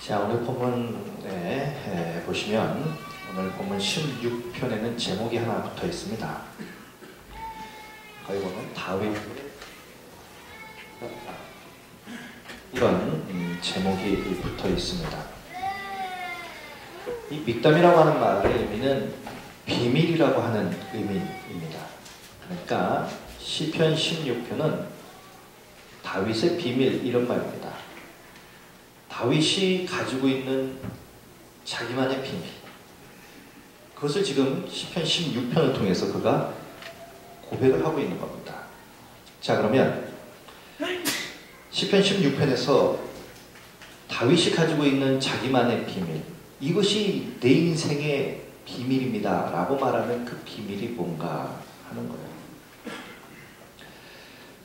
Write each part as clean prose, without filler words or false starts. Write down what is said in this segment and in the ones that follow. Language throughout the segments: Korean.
자, 오늘 본문에 보시면 오늘 본문 16편에는 제목이 하나 붙어 있습니다. 거기 보면 다윗 이런 제목이 붙어 있습니다. 이 믹담이라고 하는 말의 의미는 비밀이라고 하는 의미입니다. 그러니까 시편 16편은 다윗의 비밀 이런 말입니다. 다윗이 가지고 있는 자기만의 비밀, 그것을 지금 시편 16편을 통해서 그가 고백을 하고 있는 겁니다. 자, 그러면 시편 16편에서 다윗이 가지고 있는 자기만의 비밀, 이것이 내 인생의 비밀입니다 라고 말하는 그 비밀이 뭔가 하는 거예요.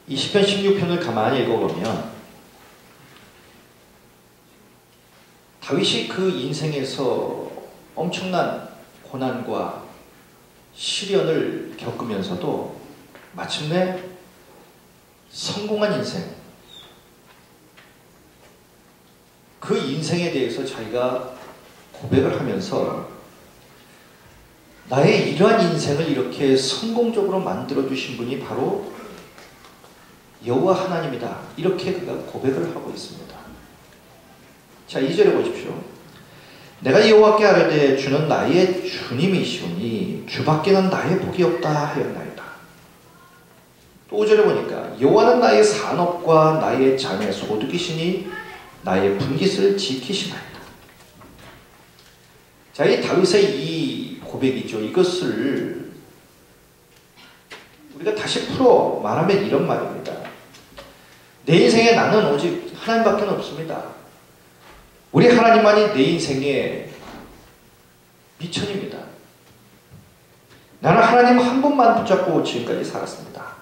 이 시편 16편을 가만히 읽어보면 다윗이 그 인생에서 엄청난 고난과 시련을 겪으면서도 마침내 성공한 인생, 그 인생에 대해서 자기가 고백을 하면서 나의 이러한 인생을 이렇게 성공적으로 만들어주신 분이 바로 여호와 하나님이다, 이렇게 그가 고백을 하고 있습니다. 자, 2절에 보십시오. 내가 여호와께 아뢰되 주는 나의 주님이시오니 주밖에는 나의 복이 없다 하였나이다. 또 5절에 보니까 여호와는 나의 산업과 나의 장의 소득이시니 나의 분깃을 지키시나이다. 자, 이 다윗의 이 고백이죠. 이것을 우리가 다시 풀어 말하면 이런 말입니다. 내 인생에 나는 오직 하나님밖에 없습니다. 우리 하나님만이 내 인생의 미천입니다. 나는 하나님 한 분만 붙잡고 지금까지 살았습니다.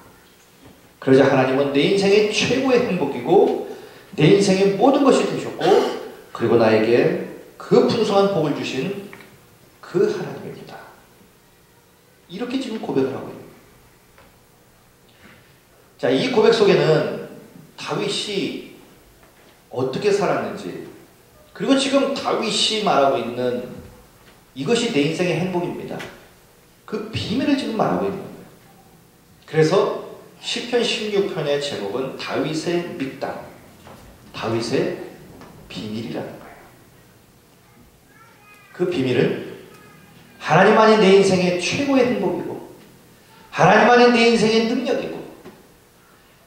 그러자 하나님은 내 인생의 최고의 행복이고 내 인생의 모든 것이 되셨고, 그리고 나에게 그 풍성한 복을 주신 그 하나님입니다. 이렇게 지금 고백을 하고 있습니다. 자, 이 고백 속에는 다윗이 어떻게 살았는지, 그리고 지금 다윗이 말하고 있는 이것이 내 인생의 행복입니다, 그 비밀을 지금 말하고 있는 거예요. 그래서 시편 16편의 제목은 다윗의 믹담, 다윗의 비밀이라는 거예요. 그 비밀을 하나님만이 내 인생의 최고의 행복이고, 하나님만이 내 인생의 능력이고,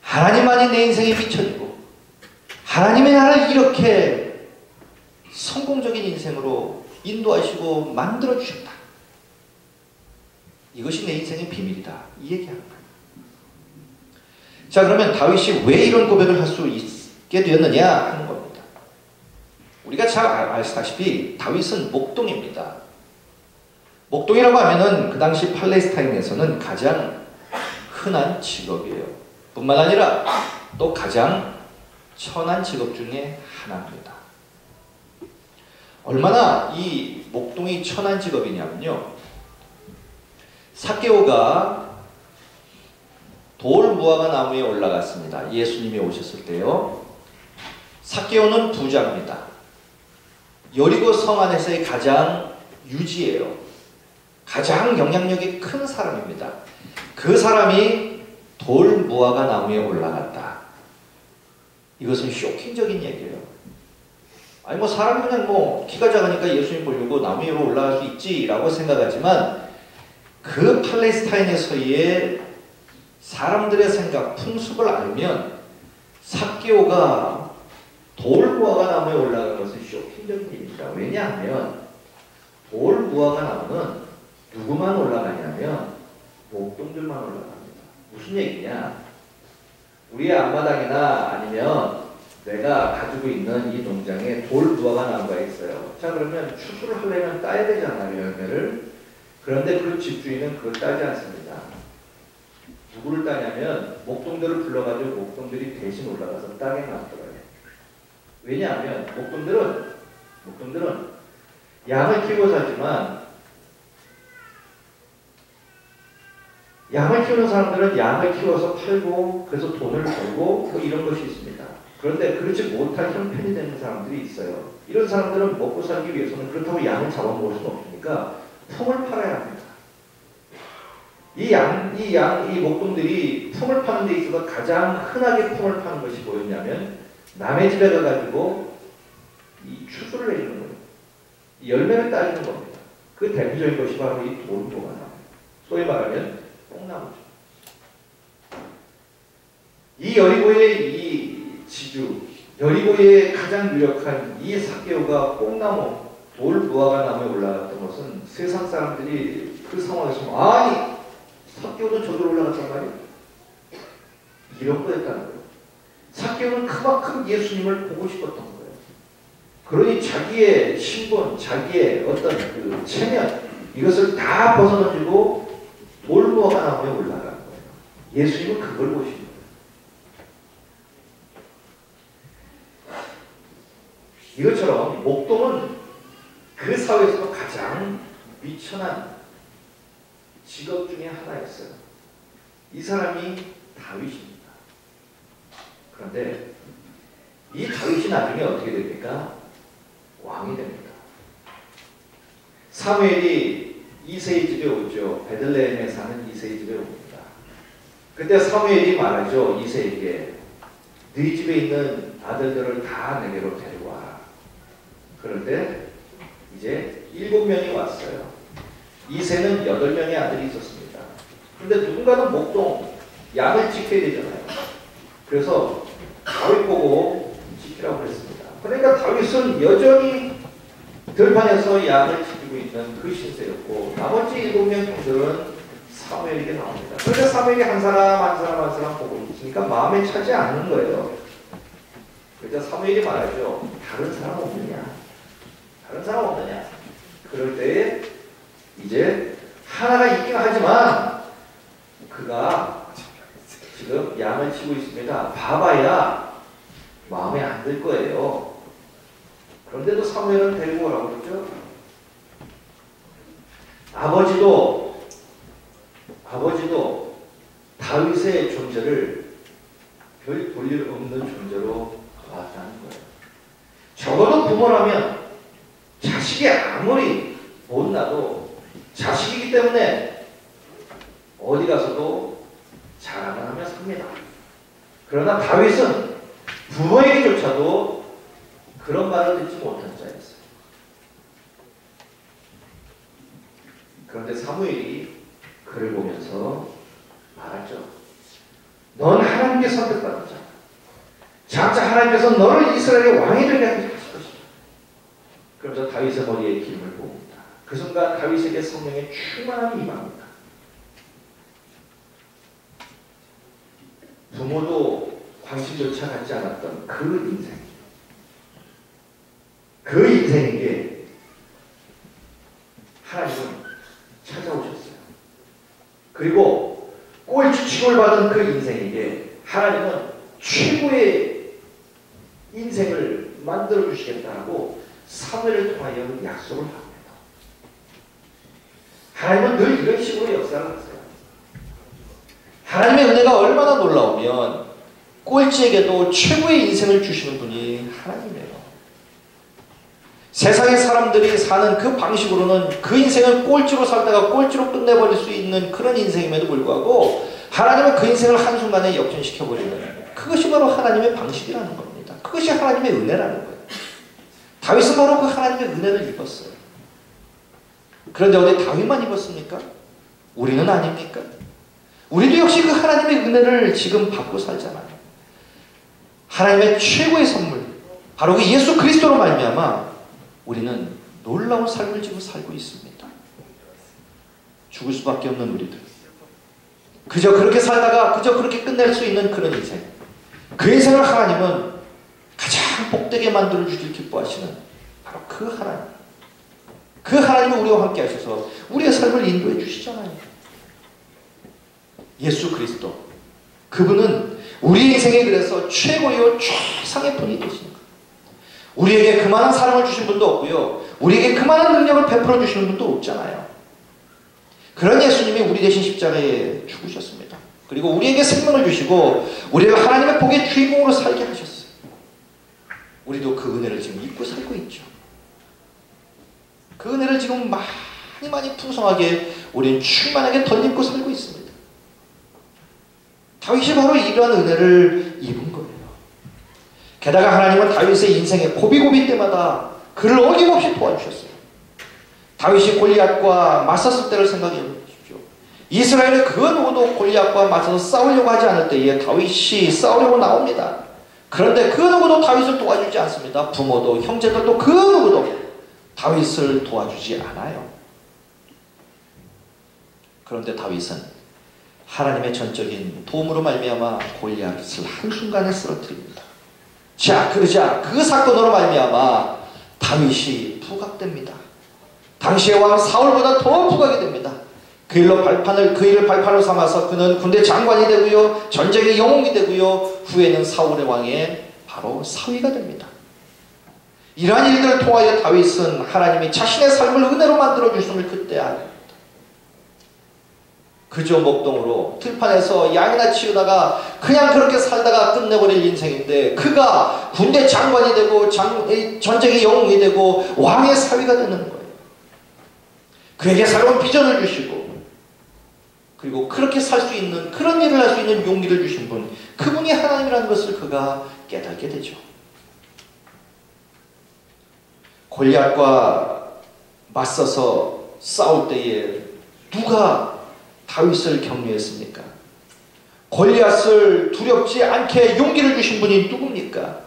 하나님만이 내 인생의 미천이고, 하나님의 나를 이렇게 성공적인 인생으로 인도하시고 만들어주셨다, 이것이 내 인생의 비밀이다, 이 얘기하는 거예요. 자, 그러면 다윗이 왜 이런 고백을 할 수 있게 되었느냐 하는 겁니다. 우리가 잘 아시다시피 다윗은 목동입니다. 목동이라고 하면은 그 당시 팔레스타인에서는 가장 흔한 직업이에요. 뿐만 아니라 또 가장 천한 직업 중에 하나입니다. 얼마나 이 목동이 천한 직업이냐면요, 삭개오가 돌 무화과 나무에 올라갔습니다. 예수님이 오셨을 때요. 삭개오는 부자입니다. 여리고 성 안에서의 가장 유지예요. 가장 영향력이 큰 사람입니다. 그 사람이 돌 무화과 나무에 올라갔다. 이것은 쇼킹적인 얘기예요. 아니 뭐 사람이 그냥 뭐 키가 작으니까 예수님 보려고 나무 위로 올라갈 수 있지라고 생각하지만, 그 팔레스타인에서의 사람들의 생각, 풍습을 알면 삭개오가 돌 무화과 나무에 올라간 것은 쇼킹적인 일입니다. 왜냐하면 돌 무화과 나무는 누구만 올라가냐면 목동들만 올라갑니다. 무슨 얘기냐? 우리의 앞마당이나 아니면 내가 가지고 있는 이 농장에 돌 무화과 나무가 있어요. 자, 그러면 추수를 하려면 따야 되잖아요, 열매를. 그런데 그 집주인은 그걸 따지 않습니다. 누구를 따냐면 목동들을 불러가지고 목동들이 대신 올라가서 땅에 놔둬요. 왜냐하면 목동들은 양을 키우고 살지만, 양을 키우는 사람들은 양을 키워서 팔고 그래서 돈을 벌고 뭐 이런 것이 있습니다. 그런데 그렇지 못할 형편이 되는 사람들이 있어요. 이런 사람들은 먹고 살기 위해서는 그렇다고 양을 잡아먹을 수는 없으니까 품을 팔아야 합니다. 이 목동들이 품을 파는 데 있어서 가장 흔하게 품을 파는 것이 뭐였냐면 남의 집에 가가지고 이 추수를 내리는 거예요. 열매를 따주는 겁니다. 그 대표적인 것이 바로 이 돌보가 나와요. 소위 말하면 뽕나무죠. 이 여리고의 이 지주, 여리고의 가장 유력한 이 삭개오가 뽕나무, 돌무화과 나무에 올라갔던 것은 세상 사람들이 그 상황에서 아니 삭개오는 저기로 올라갔단 말이에요. 이런 거였다는 거예요. 삭개오는 그만큼 예수님을 보고 싶었던 거예요. 그러니 자기의 신분, 자기의 어떤 그 체면 이것을 다 벗어던지고 돌무화과 나무에 올라간 거예요. 예수님은 그걸 보신 거예요. 이것처럼 목동은 그 사회에서도 가장 위천한 직업 중에 하나였어요. 이 사람이 다윗입니다. 그런데 이 다윗이 나중에 어떻게 됩니까? 왕이 됩니다. 사무엘이 이새의 집에 오죠. 베들레헴에 사는 이새의 집에 옵니다. 그때 사무엘이 말하죠. 이새에게 네 집에 있는 아들들을 다 내게로 데려와. 그런데 이제 7명이 왔어요. 이새는 8명의 아들이 있었습니다. 그런데 누군가는 목동 양을 지켜야 되잖아요. 그래서 다윗 보고 지키라고 그랬습니다. 그러니까 다윗은 여전히 들판에서 양을 지키고 있는 그 신세였고 나머지 7명 형들은 사무엘에게 나옵니다. 그런데 사무엘이 한 사람 보고 있으니까 마음에 차지 않는 거예요. 그래서 사무엘이 말하죠. 다른 사람 없느냐? 다른 사람 없느냐? 그럴 때에 이제 하나가 있긴 하지만 그가 지금 양을 치고 있습니다. 봐봐야 마음에 안 들 거예요. 그런데도 사무엘은 데리고 오라고 그러죠. 아버지도 다윗의 존재를 별 볼일 없는 존재로 봤다는 거예요. 적어도 부모라면 자식이 아무리 못나도 자식이기 때문에 어디 가서도 자랑을 하며 삽니다. 그러나 다윗은 부모에게조차도 그런 말을 듣지 못한 자였어요. 그런데 사무엘이 그를 보면서 말하죠. 넌 하나님께 선택받은 자다. 장차 하나님께서 너를 이스라엘의 왕이 되게 하실 것이다. 그러면서 다윗의 머리에 기름을 부읍니다. 그 순간 다윗에게 성령의 충만함이 임합니다. 부모도 관심조차 갖지 않았던 그 인생에게 하나님은 찾아오셨어요. 그리고 꼴추침을 받은 그 인생에게 하나님은 최고의 인생을 만들어 주시겠다고 사무엘을 통하여 약속을 합니다. 하나님은 늘 이런 식으로 역사를 하세요. 하나님의 은혜가 얼마나 놀라우면 꼴찌에게도 최고의 인생을 주시는 분이 하나님이에요. 세상의 사람들이 사는 그 방식으로는 그 인생을 꼴찌로 살다가 꼴찌로 끝내버릴 수 있는 그런 인생임에도 불구하고 하나님은 그 인생을 한순간에 역전시켜버리는 그것이 바로 하나님의 방식이라는 겁니다. 그것이 하나님의 은혜라는 거예요. 다윗은 바로 그 하나님의 은혜를 입었어요. 그런데 어디 다윗만 입었습니까? 우리는 아닙니까? 우리도 역시 그 하나님의 은혜를 지금 받고 살잖아요. 하나님의 최고의 선물 바로 그 예수 그리스도로 말미암아 우리는 놀라운 삶을 지금 살고 있습니다. 죽을 수밖에 없는 우리들. 그저 그렇게 살다가 그저 그렇게 끝낼 수 있는 그런 인생. 그 인생을 하나님은 가장 복되게 만들어 주길 기뻐하시는 바로 그 하나님. 그 하나님은 우리와 함께 하셔서 우리의 삶을 인도해 주시잖아요. 예수 그리스도. 그분은 우리 인생에 그래서 최고요 최상의 분이 되시는 거예요. 우리에게 그만한 사랑을 주신 분도 없고요. 우리에게 그만한 능력을 베풀어 주시는 분도 없잖아요. 그런 예수님이 우리 대신 십자가에 죽으셨습니다. 그리고 우리에게 생명을 주시고 우리를 하나님의 복의 주인공으로 살게 하셨어요. 우리도 그 은혜를 지금 잊고 살고 있죠. 그 은혜를 지금 많이 풍성하게 우리는 충만하게 덧입고 살고 있습니다. 다윗이 바로 이러한 은혜를 입은 거예요. 게다가 하나님은 다윗의 인생의 고비고비 때마다 그를 어김없이 도와주셨어요. 다윗이 골리앗과 맞섰을 때를 생각해 보십시오. 이스라엘의 그 누구도 골리앗과 맞서서 싸우려고 하지 않을 때에 다윗이 싸우려고 나옵니다. 그런데 그 누구도 다윗을 도와주지 않습니다. 부모도 형제들도 그 누구도 다윗을 도와주지 않아요. 그런데 다윗은 하나님의 전적인 도움으로 말미암아 골리앗을 한순간에 쓰러뜨립니다. 자, 그러자 그 사건으로 말미암아 다윗이 부각됩니다. 당시의 왕 사울보다 더 부각이 됩니다. 그 일을 발판으로 삼아서 그는 군대 장관이 되고요, 전쟁의 영웅이 되고요, 후에는 사울의 왕의 바로 사위가 됩니다. 이러한 일들을 통하여 다윗은 하나님이 자신의 삶을 은혜로 만들어 주심을 그때 알았습니다. 그저 목동으로 들판에서 양이나 치우다가 그냥 그렇게 살다가 끝내버릴 인생인데, 그가 군대 장관이 되고 전쟁의 영웅이 되고 왕의 사위가 되는 거예요. 그에게 새로운 비전을 주시고, 그리고 그렇게 살 수 있는, 그런 일을 할 수 있는 용기를 주신 분, 그분이 하나님이라는 것을 그가 깨닫게 되죠. 골리앗과 맞서서 싸울 때에 누가 다윗을 격려했습니까? 골리앗을 두렵지 않게 용기를 주신 분이 누굽니까?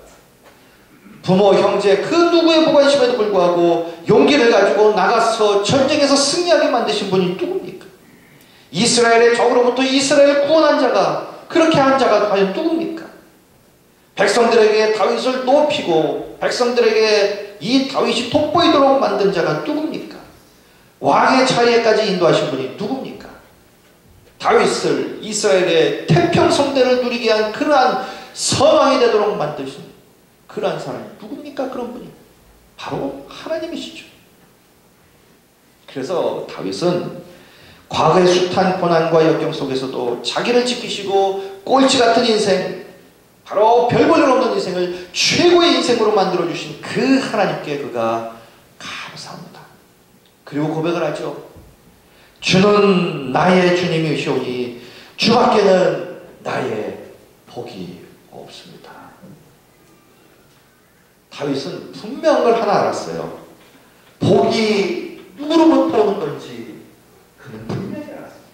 부모, 형제, 그 누구의 보관심에도 불구하고 용기를 가지고 나가서 전쟁에서 승리하게 만드신 분이 누굽니까? 이스라엘의 적으로부터 이스라엘을 구원한 자가, 그렇게 한 자가 과연 누굽니까? 백성들에게 다윗을 높이고 백성들에게 이 다윗이 돋보이도록 만든 자가 누굽니까? 왕의 자리에까지 인도하신 분이 누굽니까? 다윗을 이스라엘의 태평성대를 누리게 한 그러한 선왕이 되도록 만드신 그러한 사람이 누굽니까? 그런 분이 바로 하나님이시죠. 그래서 다윗은 과거의 숱한 고난과 역경 속에서도 자기를 지키시고 꼴찌 같은 인생, 바로 별 볼 일 없는 인생을 최고의 인생으로 만들어주신 그 하나님께 그가 감사합니다. 그리고 고백을 하죠. 주는 나의 주님이시오니 주밖에는 나의 복이 없습니다. 다윗은 분명한 걸 하나 알았어요. 복이 누구로부터 오는 건지 그는 분명히 알았습니다.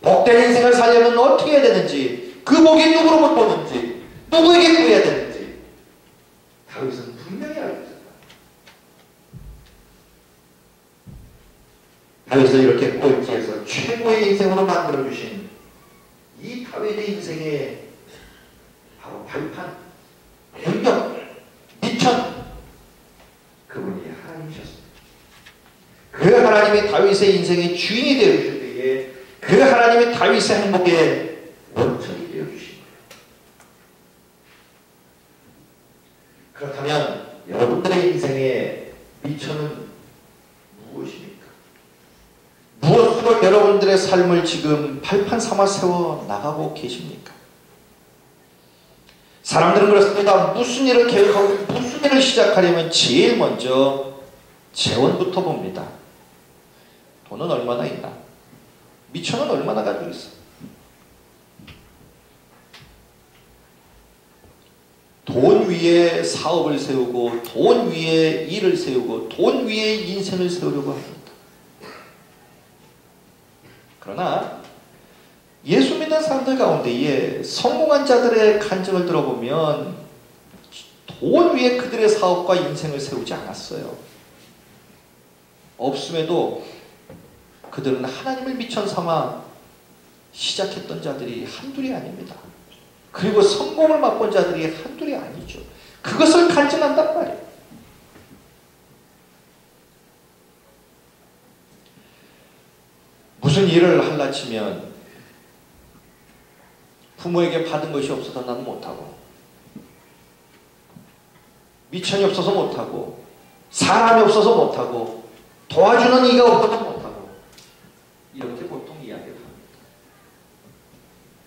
복된 인생을 살려면 어떻게 해야 되는지, 그 복이 누구로부터 오는지, 누구에게 구해야 되는지 다윗은 분명히 알고 있습니다. 다윗을 이렇게 꼴찌해서 최고의 인생으로 만들어주신 이 다윗의 인생의 바로 발판, 행격, 미천, 그분이 하나님이셨습니다. 그 하나님이 다윗의 인생의 주인이 되어주실 때에 그 하나님이 다윗의 행복의 원천이 되어주신 거예요. 그렇다면 여러분들의 인생의 미천은 무엇입니까? 무엇으로 여러분들의 삶을 지금 발판 삼아 세워 나가고 계십니까? 사람들은 그렇습니다. 무슨 일을 계획하고 무슨 일을 시작하려면 제일 먼저 재원부터 봅니다. 돈은 얼마나 있나? 미천은 얼마나 가지고 있어? 돈 위에 사업을 세우고 돈 위에 일을 세우고 돈 위에 인생을 세우려고 합니다. 그러나 예수 믿는 사람들 가운데에 성공한 자들의 간증을 들어보면 돈 위에 그들의 사업과 인생을 세우지 않았어요. 없음에도 그들은 하나님을 미천 삼아 시작했던 자들이 한둘이 아닙니다. 그리고 성공을 맛본 자들이 한둘이 아니죠. 그것을 간증한단 말이에요. 무슨 일을 하려 치면 부모에게 받은 것이 없어서 나는 못하고, 미천이 없어서 못하고, 사람이 없어서 못하고, 도와주는 이가 없어서 못하고, 이렇게 보통 이야기를 합니다.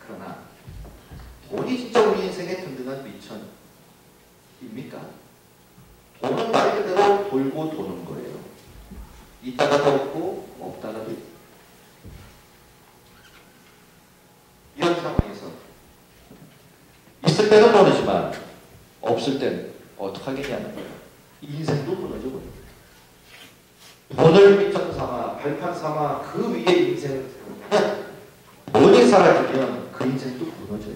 그러나 돈이 진짜 우리 인생의 든든한 미천, 돈은 말 그대로 돌고 도는 거예요. 있다가 더 없고 없다가 도 있고. 이런 상황에서 있을 때는 모르지만 없을 땐 어떡하겠냐는 거예요. 인생도 무너져 버려요. 돈을 밑점 삼아 발판 삼아 그 위에 인생을 세우면 돈이 사라지면 그 인생도 무너져요.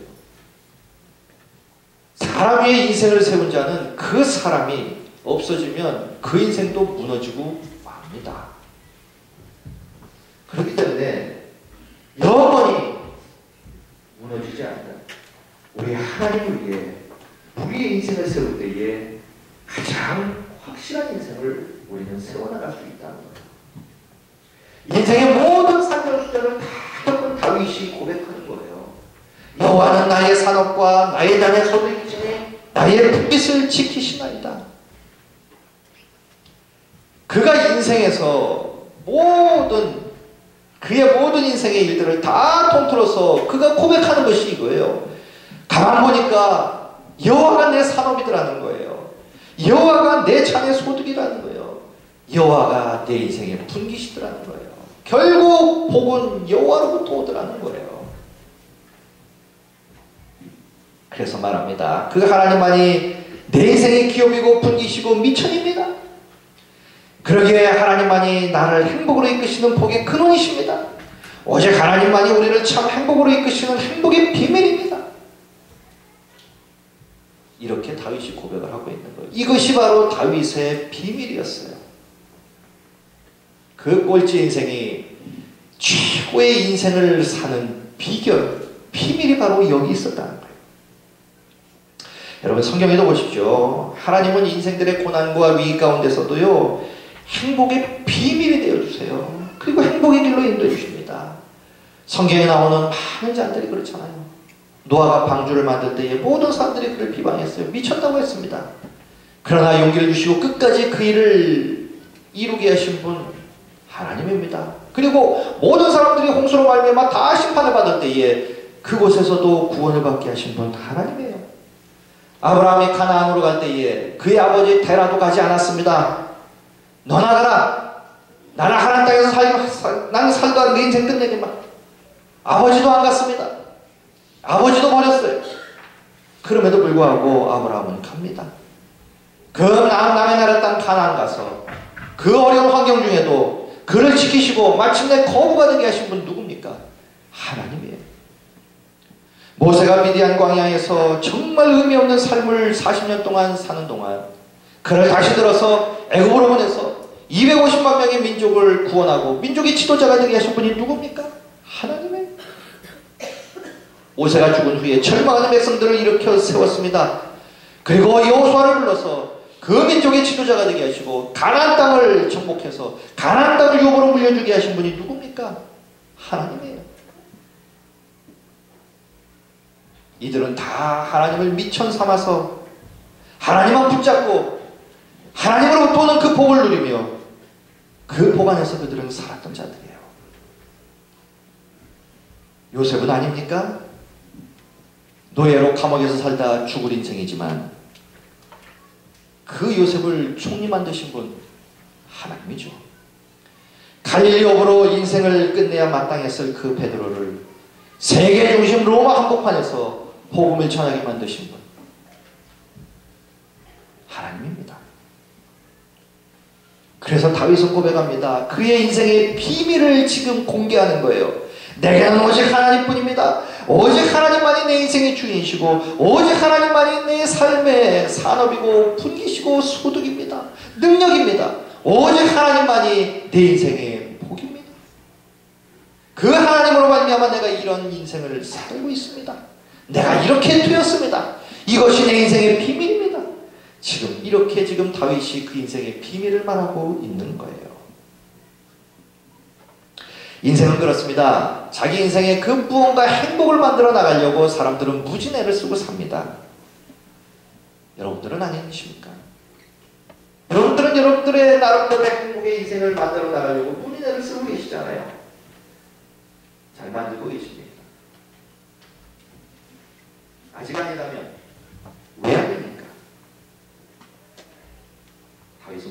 사람 위에 인생을 세운 자는 그 사람이 없어지면 그 인생도 무너지고 맙니다. 그렇기 때문에 영원히 무너지지 않는 우리 하나님을 위해 우리의 인생을 세울 때에 가장 확실한 인생을 우리는 세워나갈 수 있다는 거예요. 인생의 모든 산전수전을 다 겪은 다윗이 고백하는 거예요. 여호와는 나의 산업과 나의 잔의 소득이시니 나의 불빛을 지키시나이다. 그가 인생에서 그의 모든 인생의 일들을 다 통틀어서 그가 고백하는 것이 이거예요. 가만 보니까 여호와가 내 산업이더라는 거예요. 여호와가 내 잔의 소득이라는 거예요. 여호와가 내 인생의 분기시더라는 거예요. 결국 복은 여호와로부터 오더라는 거예요. 그래서 말합니다. 그 하나님만이 내 인생의 기업이고 분기시고 미천입니다. 그러기에 하나님만이 나를 행복으로 이끄시는 복의 근원이십니다. 오직 하나님만이 우리를 참 행복으로 이끄시는 행복의 비밀입니다. 이렇게 다윗이 고백을 하고 있는 거예요. 이것이 바로 다윗의 비밀이었어요. 그 꼴찌 인생이 최고의 인생을 사는 비밀이 바로 여기 있었다는 거예요. 여러분 성경에도 보십시오. 하나님은 인생들의 고난과 위기 가운데서도요 행복의 비밀이 되어주세요. 그리고 행복의 길로 인도해 주십니다. 성경에 나오는 많은 자들이 그렇잖아요. 노아가 방주를 만들 때에 모든 사람들이 그를 비방했어요. 미쳤다고 했습니다. 그러나 용기를 주시고 끝까지 그 일을 이루게 하신 분 하나님입니다. 그리고 모든 사람들이 홍수로 말미암아 다 심판을 받을 때에 그곳에서도 구원을 받게 하신 분 하나님이에요. 아브라함이 가나안으로 갈 때에 그의 아버지 데라도 가지 않았습니다. 너나 가라. 나는 하나님 땅에서 나는 살다 내 인생 끝내기만. 아버지도 안 갔습니다. 아버지도 버렸어요. 그럼에도 불구하고 아브라함은 갑니다. 그 남의 나라 땅 가나안 가서 그 어려운 환경 중에도 그를 지키시고 마침내 거부가 되게 하신 분 누굽니까? 하나님이에요. 모세가 미디안 광야에서 정말 의미 없는 삶을 40년 동안 사는 동안 그를 다시 들어서 애굽으로 보내서 250만 명의 민족을 구원하고 민족의 지도자가 되게 하신 분이 누굽니까? 하나님이에요. 모세가 죽은 후에 절망하는 백성들을 일으켜 세웠습니다. 그리고 여호수아를 불러서 그 민족의 지도자가 되게 하시고 가나안 땅을 정복해서 가나안 땅을 유업으로 물려주게 하신 분이 누굽니까? 하나님이에요. 이들은 다 하나님을 미천 삼아서 하나님만 붙잡고 하나님으로부터 오는 그 복을 누리며 그 복 안에서 그들은 살았던 자들이에요. 요셉은 아닙니까? 노예로 감옥에서 살다 죽을 인생이지만 그 요셉을 총리 만드신 분 하나님이죠. 갈릴리업으로 인생을 끝내야 마땅했을 그 베드로를 세계 중심 로마 한복판에서 복음을 전하게 만드신 분 하나님입니다. 그래서 다윗은 고백합니다. 그의 인생의 비밀을 지금 공개하는 거예요. 내게는 오직 하나님뿐입니다. 오직 하나님만이 내 인생의 주인이시고 오직 하나님만이 내 삶의 산업이고 분기시고 소득입니다. 능력입니다. 오직 하나님만이 내 인생의 복입니다. 그 하나님으로 말미암아 내가 이런 인생을 살고 있습니다. 내가 이렇게 되었습니다. 이것이 내 인생의 비밀입니다. 이렇게 다윗이 그 인생의 비밀을 말하고 있는 거예요. 인생은 그렇습니다. 자기 인생에 그 무언가 행복을 만들어 나가려고 사람들은 무진애를 쓰고 삽니다. 여러분들은 아니십니까? 여러분들은 여러분들의 나름대로 행복의 인생을 만들어 나가려고 무진애를 쓰고 계시잖아요. 잘 만들고 계십니다. 아직 아니라면 왜 아닙니까?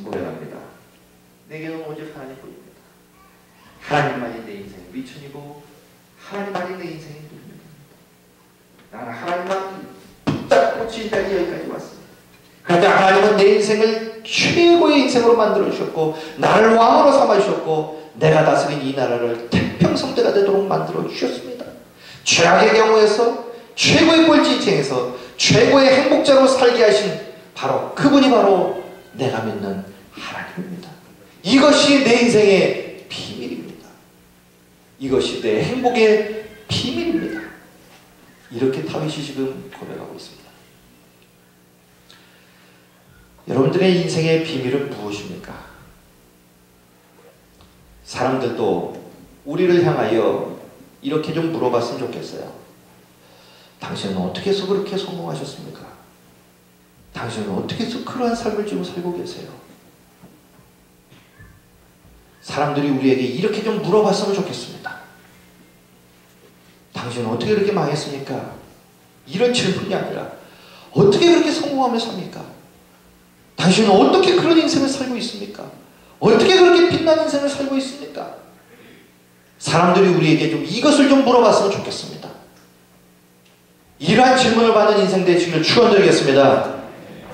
것은 고백합니다. 내게는 오직 하나님뿐입니다. 하나님만이 내 인생의 미천이고 하나님만이 내 인생의 눈입니다. 나는 하나님만 붙잡고 지금까지 여기까지 왔습니다. 그런데 하나님은 내 인생을 최고의 인생으로 만들어 주셨고 나를 왕으로 삼아 주셨고 내가 다스린 이 나라를 태평성대가 되도록 만들어 주셨습니다. 최악의 경우에서 최고의 꼴찌쟁에서 최고의 행복자로 살게 하신 바로 그분이 바로 내가 믿는 하나님입니다. 이것이 내 인생의 비밀입니다. 이것이 내 행복의 비밀입니다. 이렇게 다윗이 지금 고백하고 있습니다. 여러분들의 인생의 비밀은 무엇입니까? 사람들도 우리를 향하여 이렇게 좀 물어봤으면 좋겠어요. 당신은 어떻게 해서 그렇게 성공하셨습니까? 당신은 어떻게 해서 그러한 삶을 지금 살고 계세요? 사람들이 우리에게 이렇게 좀 물어봤으면 좋겠습니다. 당신은 어떻게 그렇게 망했습니까? 이런 질문이 아니라 어떻게 그렇게 성공하며 삽니까? 당신은 어떻게 그런 인생을 살고 있습니까? 어떻게 그렇게 빛나는 인생을 살고 있습니까? 사람들이 우리에게 좀 이것을 좀 물어봤으면 좋겠습니다. 이러한 질문을 받는 인생 되시기를 축원드리겠습니다.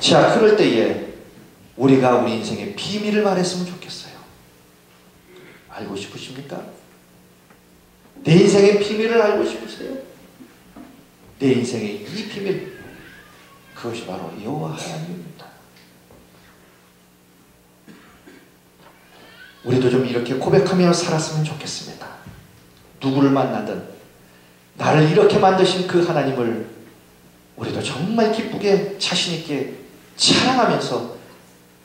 자, 그럴 때에 우리가 우리 인생의 비밀을 말했으면 좋겠어요. 알고 싶으십니까? 내 인생의 비밀을 알고 싶으세요? 내 인생의 이 비밀, 그것이 바로 여호와 하나님입니다. 우리도 좀 이렇게 고백하며 살았으면 좋겠습니다. 누구를 만나든 나를 이렇게 만드신 그 하나님을 우리도 정말 기쁘게 자신있게 찬양하면서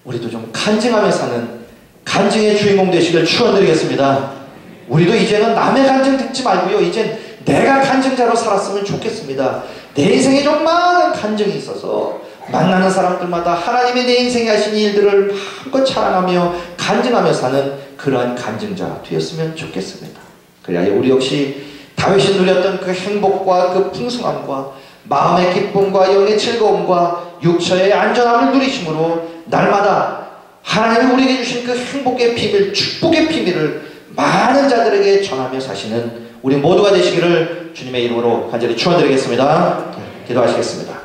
우리도 좀 간증하며 사는 간증의 주인공 되시길 축원드리겠습니다. 우리도 이제는 남의 간증 듣지 말고요, 이젠 내가 간증자로 살았으면 좋겠습니다. 내 인생에 좀 많은 간증이 있어서 만나는 사람들마다 하나님이 내 인생에 하신 일들을 마음껏 찬양하며 간증하며 사는 그러한 간증자 되었으면 좋겠습니다. 그래야 우리 역시 다윗이 누렸던 그 행복과 그 풍성함과 마음의 기쁨과 영의 즐거움과 육체의 안전함을 누리심으로 날마다 하나님이 우리에게 주신 그 행복의 비밀, 축복의 비밀을 많은 자들에게 전하며 사시는 우리 모두가 되시기를 주님의 이름으로 간절히 축원드리겠습니다. 기도하시겠습니다.